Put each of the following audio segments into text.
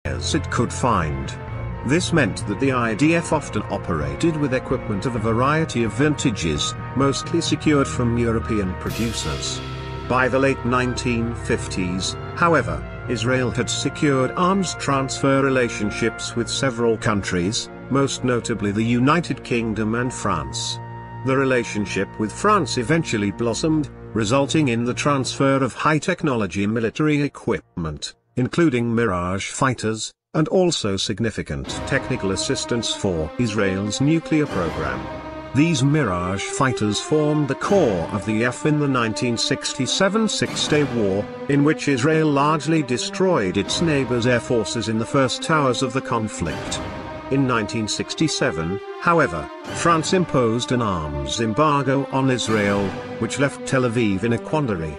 as it could find. This meant that the IDF often operated with equipment of a variety of vintages, mostly secured from European producers. By the late 1950s, however, Israel had secured arms transfer relationships with several countries, most notably the United Kingdom and France. The relationship with France eventually blossomed, resulting in the transfer of high-technology military equipment, including Mirage fighters, and also significant technical assistance for Israel's nuclear program. These Mirage fighters formed the core of the IDF in the 1967 Six-Day War, in which Israel largely destroyed its neighbors' air forces in the first hours of the conflict. In 1967, however, France imposed an arms embargo on Israel, which left Tel Aviv in a quandary.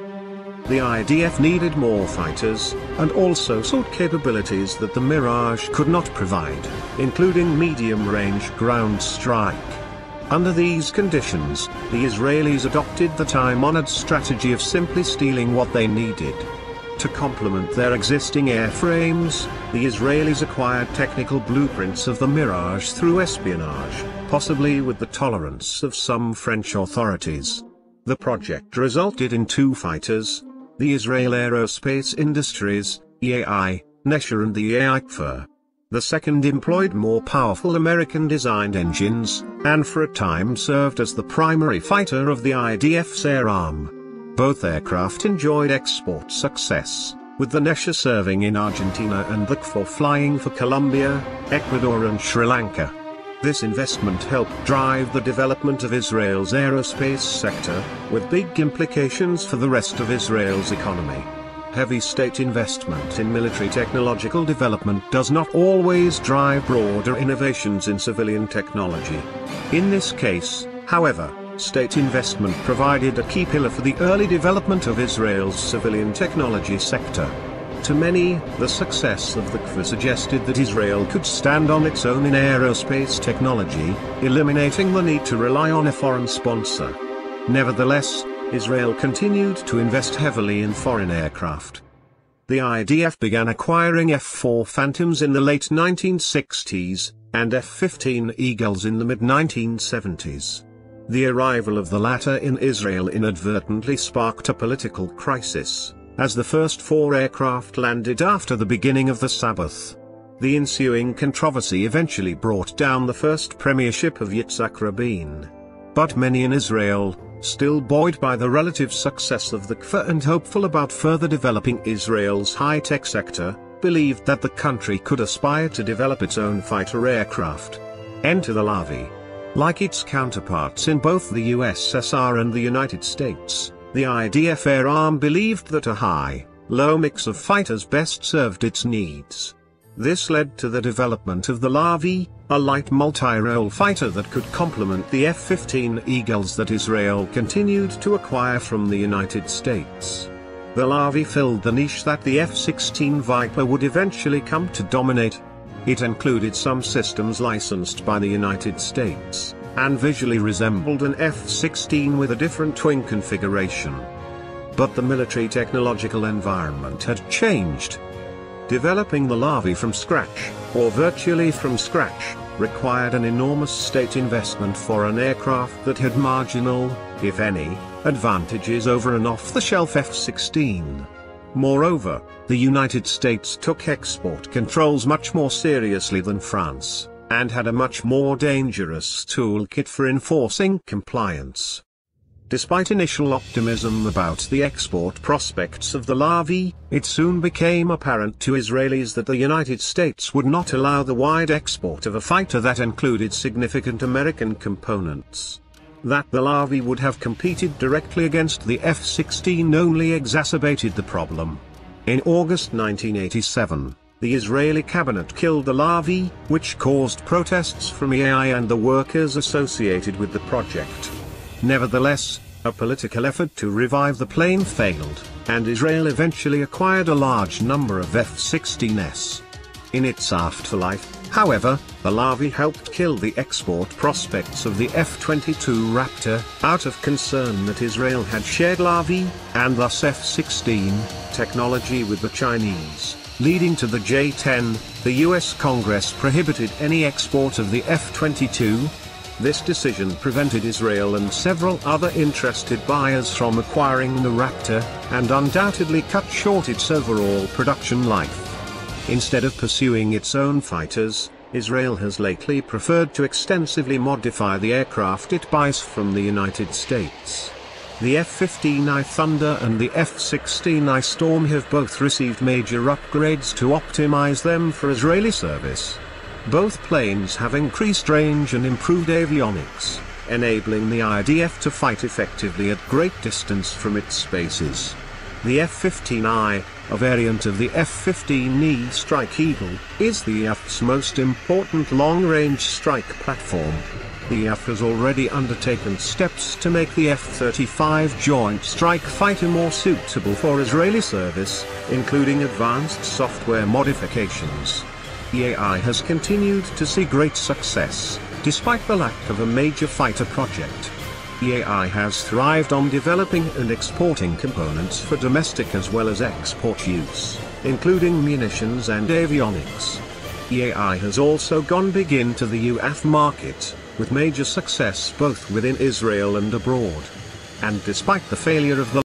The IDF needed more fighters, and also sought capabilities that the Mirage could not provide, including medium-range ground strike. Under these conditions, the Israelis adopted the time-honored strategy of simply stealing what they needed. To complement their existing airframes, the Israelis acquired technical blueprints of the Mirage through espionage, possibly with the tolerance of some French authorities. The project resulted in two fighters, the Israeli Aerospace Industries, EAI, Nesher and the EAI. The second employed more powerful American-designed engines, and for a time served as the primary fighter of the IDF's air arm. Both aircraft enjoyed export success, with the Nesher serving in Argentina and the KFOR flying for Colombia, Ecuador and Sri Lanka. This investment helped drive the development of Israel's aerospace sector, with big implications for the rest of Israel's economy. Heavy state investment in military technological development does not always drive broader innovations in civilian technology. In this case, however, state investment provided a key pillar for the early development of Israel's civilian technology sector. To many, the success of the KFOR suggested that Israel could stand on its own in aerospace technology, eliminating the need to rely on a foreign sponsor. Nevertheless, Israel continued to invest heavily in foreign aircraft. The IDF began acquiring F-4 Phantoms in the late 1960s, and F-15 Eagles in the mid-1970s. The arrival of the latter in Israel inadvertently sparked a political crisis, as the first four aircraft landed after the beginning of the Sabbath. The ensuing controversy eventually brought down the first premiership of Yitzhak Rabin. But many in Israel, still buoyed by the relative success of the KFOR and hopeful about further developing Israel's high-tech sector, believed that the country could aspire to develop its own fighter aircraft. Enter the Lavi. Like its counterparts in both the USSR and the United States, the IDF Air Arm believed that a high-low mix of fighters best served its needs. This led to the development of the Lavi, a light multi-role fighter that could complement the F-15 Eagles that Israel continued to acquire from the United States. The Lavi filled the niche that the F-16 Viper would eventually come to dominate. It included some systems licensed by the United States, and visually resembled an F-16 with a different wing configuration. But the military technological environment had changed. Developing the Lavi from scratch, or virtually from scratch, required an enormous state investment for an aircraft that had marginal, if any, advantages over an off-the-shelf F-16. Moreover, the United States took export controls much more seriously than France, and had a much more dangerous toolkit for enforcing compliance. Despite initial optimism about the export prospects of the Lavi, it soon became apparent to Israelis that the United States would not allow the wide export of a fighter that included significant American components. That the Lavi would have competed directly against the F-16 only exacerbated the problem. In August 1987, the Israeli cabinet killed the Lavi, which caused protests from EAI and the workers associated with the project. Nevertheless, a political effort to revive the plane failed, and Israel eventually acquired a large number of F-16s. In its afterlife, however, the Lavi helped kill the export prospects of the F-22 Raptor, out of concern that Israel had shared Lavi, and thus F-16, technology with the Chinese, leading to the J-10, the US Congress prohibited any export of the F-22. This decision prevented Israel and several other interested buyers from acquiring the Raptor, and undoubtedly cut short its overall production life. Instead of pursuing its own fighters, Israel has lately preferred to extensively modify the aircraft it buys from the United States. The F-15I Thunder and the F-16I Storm have both received major upgrades to optimize them for Israeli service. Both planes have increased range and improved avionics, enabling the IDF to fight effectively at great distance from its bases. The F-15I, a variant of the F-15E Strike Eagle, is the IAF's most important long-range strike platform. The IAF has already undertaken steps to make the F-35 Joint Strike Fighter more suitable for Israeli service, including advanced software modifications. EAI has continued to see great success, despite the lack of a major fighter project. EAI has thrived on developing and exporting components for domestic as well as export use, including munitions and avionics. EAI has also gone big into the UAF market, with major success both within Israel and abroad. And despite the failure of the